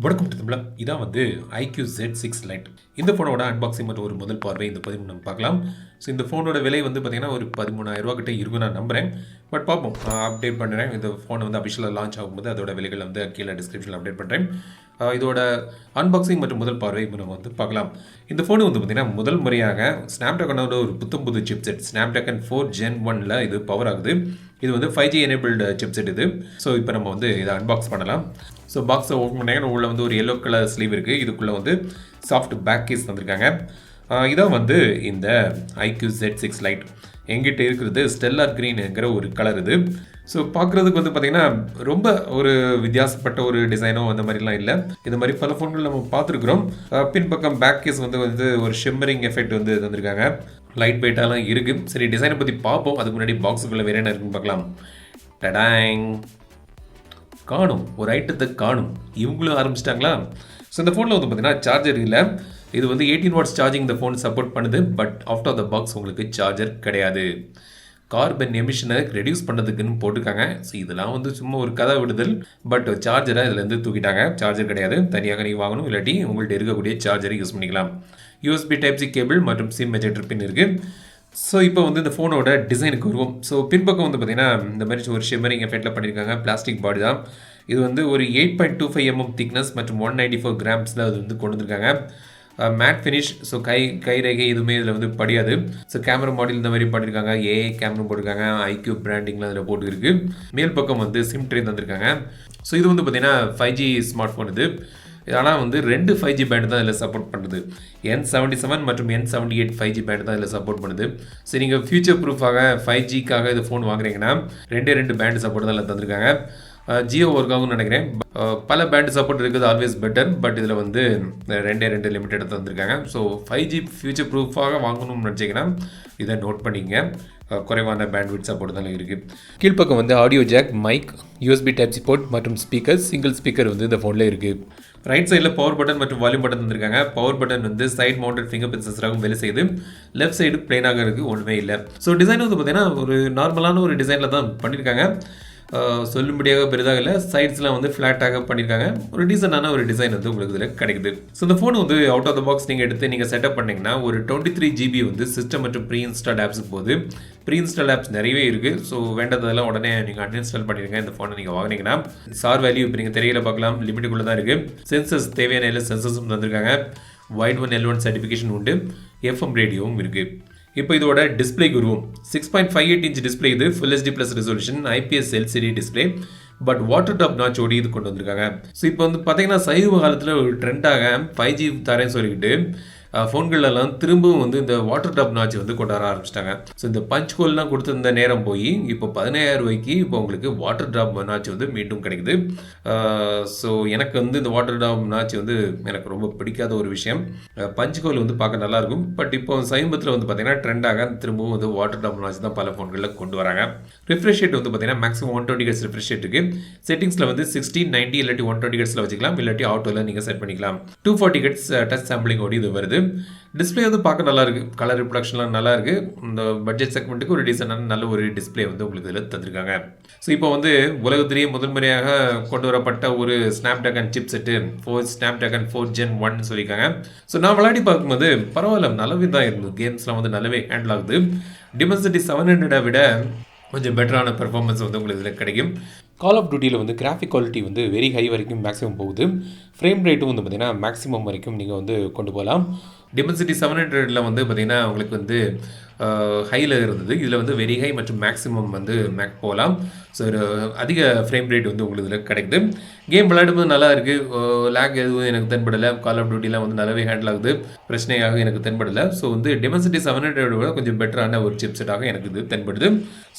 வணக்கம் தமிழா. இதான் வந்து iQOO Z6 LITE. இந்த ஃபோனோட அன்பாக்சிங் மற்றும் ஒரு முதல் பார்வை இந்த பதிவு நம்ம பார்க்கலாம். ஸோ இந்த ஃபோனோட விலை வந்து பார்த்தீங்கன்னா ஒரு 13,000 கிட்ட இருக்கும் நான் நம்புகிறேன். பட் பார்ப்போம், அப்டேட் பண்ணுறேன். இந்த ஃபோன் வந்து அஃபிஷியலாக லான்ச் ஆகும்போது அதோட விலைகள் வந்து கீழே டிஸ்கிரிப்ஷனில் அப்டேட் பண்ணுறேன். இதோட அன்பாக்சிங் மற்றும் முதல் பார்வை இப்போ நம்ம வந்து பார்க்கலாம். இந்த ஃபோனு வந்து பார்த்தீங்கன்னா முதல் முறையாக ஸ்னாப்ட்ராகனோட ஒரு புது சிப்செட் ஸ்னாப்ட்ராகன் 4 Gen 1ல் இது பவர் ஆகுது. இது வந்து 5G எனேபிள்டு சிப்செட் இது. ஸோ இப்போ நம்ம வந்து இதை அன்பாக்ஸ் பண்ணலாம். ஸோ பாக்ஸை ஓப்பன் பண்ணாங்க. உள்ள வந்து ஒரு எல்லோ கலர் ஸ்லீவ் இருக்குது. இதுக்குள்ளே வந்து சாஃப்ட் பேக் கேஸ் தந்திருக்காங்க. இதான் வந்து இந்த iQOO Z6 LITE. எங்கிட்ட இருக்கிறது ஸ்டெல்லார் க்ரீனுங்கிற ஒரு கலர் இது. ஸோ பார்க்குறதுக்கு வந்து பார்த்திங்கன்னா ரொம்ப ஒரு வித்தியாசப்பட்ட ஒரு டிசைனோ அந்த மாதிரிலாம் இல்லை. இந்த மாதிரி பல ஃபோன்கள் நம்ம பார்த்துருக்குறோம். பின்பக்கம் பேக் கேஸ் வந்து ஒரு ஷிம்மரிங் எஃபெக்ட் வந்து தந்திருக்காங்க. லைட் வெயிட்டாலாம் இருக்குது. சரி, டிசைனை பற்றி பார்ப்போம். அதுக்கு முன்னாடி பாக்ஸுக்குள்ளே வேறு என்ன இருக்குன்னு பார்க்கலாம். டடாங், காணும், ஒரு ஐட்டத்தை காணும். இவங்களும் ஆரம்பிச்சிட்டாங்களா? ஸோ இந்த ஃபோனில் வந்து பார்த்தீங்கன்னா சார்ஜர் இல்லை. இது வந்து 18 வாட்ஸ் சார்ஜிங் இந்த ஃபோன் சப்போர்ட் பண்ணுது. But out of the box உங்களுக்கு சார்ஜர் கிடையாது. கார்பன் எமிஷனை ரெடியூஸ் பண்ணுறதுக்குன்னு போட்டிருக்காங்க. ஸோ இதெல்லாம் வந்து சும்மா ஒரு கதை விடுதல். பட் சார்ஜரை இதுலேருந்து தூக்கிட்டாங்க. சார்ஜர் கிடையாது, தனியாக நீங்கள் வாங்கணும். இல்லாட்டி உங்கள்கிட்ட இருக்கக்கூடிய சார்ஜரை யூஸ் பண்ணிக்கலாம். USB Type-C கேபிள் மற்றும் சிம் எஜெக்டர் பின் இருக்குது. ஸோ இப்போ வந்து இந்த ஃபோனோட டிசைனுக்கு வருவோம். ஸோ பின்பக்கம் வந்து பார்த்திங்கன்னா இந்த மாதிரி ஒரு ஷிம்மரிங் எஃபெக்டில் பண்ணியிருக்காங்க. பிளாஸ்டிக் பாடி தான் இது. வந்து ஒரு 8.25 mm திக்னஸ் மற்றும் 194 கிராம்ஸில் அது வந்து கொண்டு வந்திருக்காங்க. Matte finish. ஸோ கை ரேகை எதுவுமே இதில் வந்து படியாது. ஸோ கேமரா மாடல் இந்த மாதிரி பண்ணியிருக்காங்க. AI கேமரா போட்டிருக்காங்க. iQOO பிராண்டிங்லாம் அதில் போட்டு இருக்குது. மேல் பக்கம் வந்து சிம் ட்ரே தந்திருக்காங்க. ஸோ இது வந்து பார்த்திங்கன்னா 5G ஸ்மார்ட் ஃபோன் இது. ஆனால் வந்து 2 5G பேண்ட் தான் இதில் சப்போர்ட் பண்ணுது. N77 மற்றும் N78 5G பேண்ட் தான் இதில் சப்போர்ட் பண்ணுது. ஸோ நீங்கள் ஃபியூச்சர் ப்ரூஃபாக 5Gக்காக இது ஃபோன் வாங்குறீங்கன்னா 2 பேண்ட் சப்போர்ட் தான் இதில் தந்திருக்காங்க. ஜியோ ஒர்க் ஆகும்னு நினைக்கிறேன். பல பேண்ட் சப்போர்ட் இருக்குது, ஆல்வேஸ் பெட்டர். பட் இதில் வந்து 2 லிமிட்டட் தந்திருக்காங்க. ஸோ 5G ஃபியூச்சர் ப்ரூஃபாக வாங்கணும்னு நினச்சிங்கன்னா இதை நோட் பண்ணிங்க. குறைவான பேண்ட்விட் சப்போர்ட் தான் இருக்குது. கீழ்ப்பக்கம் வந்து audio jack, mic, USB Type-C port மற்றும் ஸ்பீக்கர், சிங்கிள் ஸ்பீக்கர் வந்து இந்த ஃபோனில் இருக்குது. ரைட் சைடில் பவர் பட்டன் மற்றும் வால்யூம் பட்டன் தந்திருக்காங்க. பவர் பட்டன் வந்து சைட் மவுண்டட் ஃபிங்கர் பிரிண்ட் சென்சராகவும் வேலை செய்யுது. லெஃப்ட் சைடு பிளைனாக இருக்குது, ஒன்றுமே இல்லை. ஸோ டிசைன் வந்து பார்த்தீங்கன்னா ஒரு நார்மலான ஒரு டிசைனில் தான் பண்ணியிருக்காங்க. சொல்லும்படியாக பெரிதாக இல்லை. சைட்ஸ்லாம் வந்து ஃப்ளாட்டாக பண்ணியிருக்காங்க. ஒரு டீசெண்டான ஒரு டிசைன் வந்து உங்களுக்கு இதில் கிடைக்குது. ஸோ இந்த ஃபோன் வந்து அவுட் ஆஃப் த பாக்ஸ் நீங்கள் எடுத்து நீங்கள் செட்டப் பண்ணிங்கன்னா ஒரு 23 GB வந்து சிஸ்டம் மற்றும் ப்ரீ இன்ஸ்டால் ஆப்ஸுக்கு போகுது. ப்ரீ இன்ஸ்டால் ஆப்ஸ் நிறையவே இருக்குது. ஸோ வேண்டதெல்லாம் உடனே நீங்கள் அன்இன்ஸ்டால் பண்ணிடுங்க. இந்த ஃபோனை நீங்கள் வாங்கினீங்கன்னா சார் வேல்யூ இப்போ நீங்கள் தெரியல பார்க்கலாம், லிமிட்டுக்குள்ளே தான் இருக்குது. சென்சர்ஸ் தேவையான எல்லா சென்சர்ஸும் தந்திருக்காங்க. வைட் 1 L1 சர்டிஃபிகேஷன் உண்டு. FM ரேடியோவும் இருக்குது. இப்போ இதோட டிஸ்பிளேக்கு வருவோம். 6.58 இன்ச் டிஸ்பிளே இது. Full HD plus resolution IPS LCD display. But water top notch ஓடி இது கொண்டு வந்திருக்காங்க. ஸோ இப்போ வந்து பார்த்தீங்கன்னா சமீப காலத்தில் ஒரு ட்ரெண்டாக 5G தரேன்னு சொல்லிக்கிட்டு ஃபோன்களெல்லாம் திரும்பவும் வந்து இந்த வாட்டர் டாப் நாச் வந்து கொண்டு வர ஆரம்பிச்சிட்டாங்க. ஸோ இந்த பஞ்ச் கோல்லாம் கொடுத்துருந்த நேரம் போய் இப்போ 15,000 ரூபாய்க்கு இப்போ உங்களுக்கு வாட்டர் டாப் நாச் வந்து மீண்டும் கிடைக்குது. ஸோ எனக்கு வந்து இந்த வாட்டர் டாப் நாச் வந்து எனக்கு ரொம்ப பிடிக்காத ஒரு விஷயம். பஞ்ச் கோல் வந்து பார்க்க நல்லாயிருக்கும். பட் இப்போ சமீபத்தில் வந்து பார்த்தீங்கன்னா ட்ரெண்டாக திரும்பவும் வந்து வாட்டர் டாப் நாச் தான் பல ஃபோன்களில் கொண்டு வராங்க. ரிஃப்ரெஷ் ரேட் வந்து பார்த்தீங்கன்னா மேக்ஸிமம் 120 Hz ரிஃப்ரெஷ் ரேட் இருக்குது. செட்டிங்ஸில் வந்து 60, 90 இல்லாட்டி 120 Hz வச்சுக்கலாம். இல்லாட்டி ஆட்டோவில் நீங்கள் செட் பண்ணிக்கலாம். 240 Hz டச் சாம்பிளிங் ஓடி இது வருது. டிஸ்பிளே வந்து பார்க்க நல்லா இருக்குது. கலர் ரிப்ரடக்ஷன்லாம் நல்லா இருக்குது. இந்த பட்ஜெட் செக்மெண்ட்டுக்கு ஒரு டீசெண்டான நல்ல ஒரு டிஸ்பிளே வந்து உங்களுக்கு இதில் தந்திருக்காங்க. ஸோ இப்போ வந்து உலகத்திலேயே முதல் முறையாக கொண்டு வரப்பட்ட ஒரு Snapdragon chip set Snapdragon 4 Gen 1 சொல்லியிருக்காங்க. ஸோ நான் விளையாடி பார்க்கும்போது பரவாயில்ல, நல்லாவே தான் இருந்தது. கேம்ஸ்லாம் வந்து நல்லாவே ஹேண்டில் ஆகுது. டிமென்சிட்டி 700 விட கொஞ்சம் பெட்டரான பெர்ஃபார்மன்ஸ் வந்து உங்களுக்கு இதில் கிடைக்கும். கால் ஆஃப் டியூட்டியில் வந்து கிராஃபிக் குவாலிட்டி வந்து வெரி ஹை வரைக்கும் மேக்ஸிமம் போகுது. ஃப்ரேம் ரேட்டும் வந்து பார்த்திங்கன்னா மேக்ஸிமம் வரைக்கும் நீங்கள் வந்து கொண்டு போகலாம். டிமென்சிட்டி 700 வந்து பார்த்திங்கன்னா உங்களுக்கு வந்து ஹையில் இருந்தது. இதில் வந்து வெரி ஹை மற்றும் மேக்ஸிமம் வந்து போகலாம். ஸோ ஒரு அதிக ஃப்ரேம் ரேட் வந்து உங்களுக்கு இதில் கிடைக்குது. கேம் விளையாடும்போது நல்லா இருக்குது. லேக் எதுவும் எனக்கு தென்படலை. கால் ஆஃப் டியூட்டிலாம் வந்து நல்லாவே ஹேண்டில் ஆகுது. பிரச்சனையாக எனக்கு தென்படலை. ஸோ வந்து டிமென்சிட்டி 700 விட கொஞ்சம் பெட்டரான ஒரு சிப் செட்டாக எனக்கு இது தென்படுது.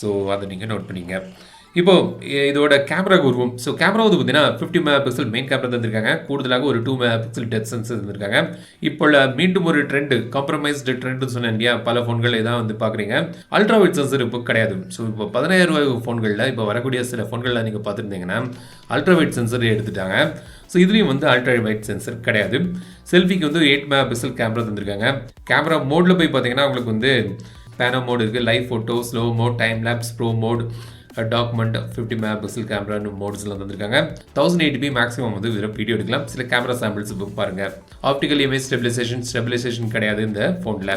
ஸோ அதை நீங்கள் நோட் பண்ணிங்க. இப்போது இதோட கேமராவுக்கு வருவோம். ஸோ கேமரா வந்து பார்த்தீங்கன்னா 50 MP மெயின் கேமரா தந்திருக்காங்க. கூடுதலாக ஒரு 2 MP டெப்த் சென்சர் தந்திருக்காங்க. இப்போ மீண்டும் ஒரு ட்ரெண்டு, காம்ப்ரமைஸ்டு ட்ரெண்டுன்னு சொன்னேன் இல்லையா, பல ஃபோன்கள் இதான் வந்து பார்க்குறீங்க. அல்ட்ரா வைட் சென்சர் இப்போ கிடையாது. ஸோ இப்போ 15,000 ரூபாய் ஃபோன்களில் இப்போ வரக்கூடிய சில ஃபோன்களில் நீங்கள் பார்த்துருந்தீங்கன்னா அல்ட்ரா வைட் சென்சர் எடுத்துட்டாங்க. ஸோ இதுலேயும் வந்து அல்ட்ரா வைட் சென்சர் கிடையாது. செல்ஃபிக்கு வந்து 8 MP கேமரா தந்திருக்காங்க. கேமரா மோடில் போய் பார்த்தீங்கன்னா உங்களுக்கு வந்து பேனோ மோடு இருக்குது, live photo, slow mode, time lapse, pro mode, document 50 mega pixel கேமரான்னு மோட்ஸ்லாம் தந்திருக்காங்க. 1080p மேக்ஸிமம் வந்து வெறும் வீடியோ எடுக்கலாம். சில கேமரா சாம்பிள்ஸ் பாருங்கள். ஆப்டிக்கல் இமேஜ் ஸ்டெபிலைசேஷன் கிடையாது இந்த ஃபோனில்.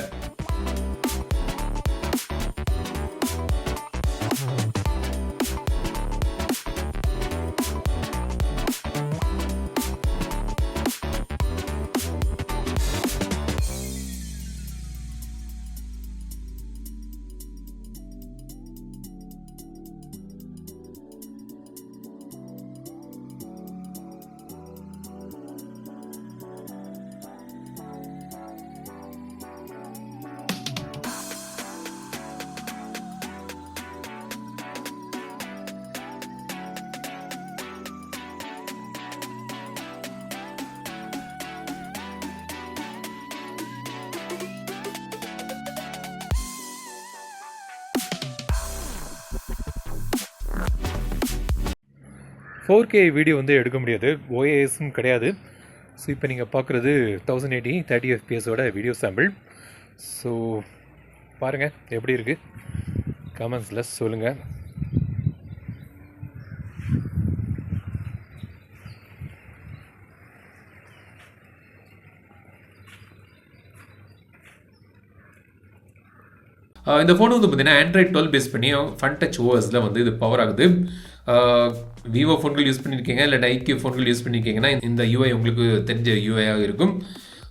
ஃபோர் கே வீடியோ வந்து எடுக்க முடியாது, ஓஏஎஸும் கிடையாது. ஸோ இப்போ நீங்கள் பார்க்குறது 1080 30 fps வீடியோ சாம்பிள். ஸோ பாருங்கள் எப்படி இருக்குது, கமெண்ட்ஸில் சொல்லுங்கள். இந்த ஃபோன் வந்து பார்த்தீங்கன்னா ஆண்ட்ராய்ட் 12 பேஸ் பண்ணி ஃபன் டச் ஓஎஸில் வந்து இது பவர் ஆகுது. விவோ ஃபோன்கள் யூஸ் பண்ணியிருக்கீங்க இல்லை iQOO ஃபோன்கள் யூஸ் பண்ணியிருக்கீங்கன்னா இந்த யூஐ உங்களுக்கு தெரிஞ்ச யூஐயாக இருக்கும்.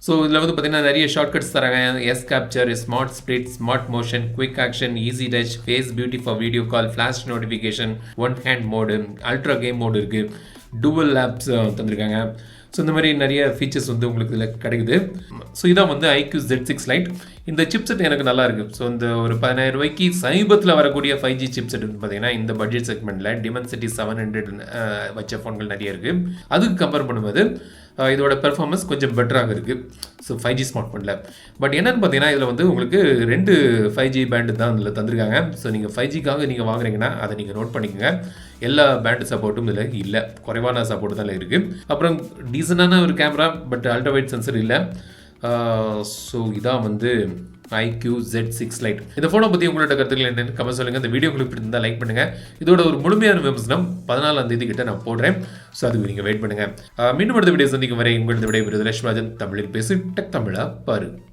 ஸோ இதில் வந்து பார்த்தீங்கன்னா நிறைய ஷார்ட்கட்ஸ் தராங்க. S capture, smart split, smart motion, quick action, easy touch, face beauty for video call, flash notification, one hand mode, ultra game mode இருக்குது, டூவல் ஆப்ஸ் தந்திருக்காங்க. ஸோ இந்த மாதிரி நிறைய ஃபீச்சர்ஸ் வந்து உங்களுக்கு இதில் கிடைக்குது. ஸோ இதான் வந்து iQOO Z6 LITE. இந்த சிப்செட் எனக்கு நல்லா இருக்குது. ஸோ இந்த ஒரு 10,000 ரூபாய்க்கு சமீபத்தில் வரக்கூடிய 5G சிப்செட் வந்து பார்த்தீங்கன்னா இந்த பட்ஜெட் செக்மெண்ட்டில் Dimensity 700 வச்ச ஃபோன்கள் நிறைய இருக்குது. அதுக்கு கம்பேர் பண்ணும்போது இதோட பெர்ஃபார்மன்ஸ் கொஞ்சம் பெட்டராக இருக்குது. ஸோ 5G ஸ்மார்ட் ஃபோனில். பட் என்னென்னு பார்த்தீங்கன்னா இதில் வந்து உங்களுக்கு 2 5G பேண்டு தான் இதில் தந்திருக்காங்க. ஸோ நீங்கள் 5Gக்காக நீங்கள் வாங்குறீங்கன்னா அதை நீங்கள் நோட் பண்ணிக்கோங்க. எல்லா பேண்டு சப்போர்ட்டும் இதில் இல்லை, குறைவான சப்போர்ட் தான் இருக்குது. அப்புறம் டீசனான ஒரு கேமரா, பட் அல்ட்ராவைட் சென்சர் இல்லை. ஸோ இதான் வந்து iQOO Z6 LITE. இந்த ஃபோனை பற்றி உங்களோட கருத்துக்கள் என்னென்னு கமெண்ட் சொல்லுங்கள். இந்த வீடியோ உங்களுக்கு பிடிச்சிருந்தால் லைக் பண்ணுங்கள். இதோட ஒரு முழுமையான விமர்சனம் 14ஆம் தேதி கிட்ட நான் போடுறேன். ஸோ அதுக்கு நீங்கள் வெயிட் பண்ணுங்கள். மீண்டும் அடுத்த வீடியோ சந்திக்கும் வரை உங்களது விடைபெறுவது லட்சுமராஜன். தமிழில் பேசி டெக் தமிழா பாரு.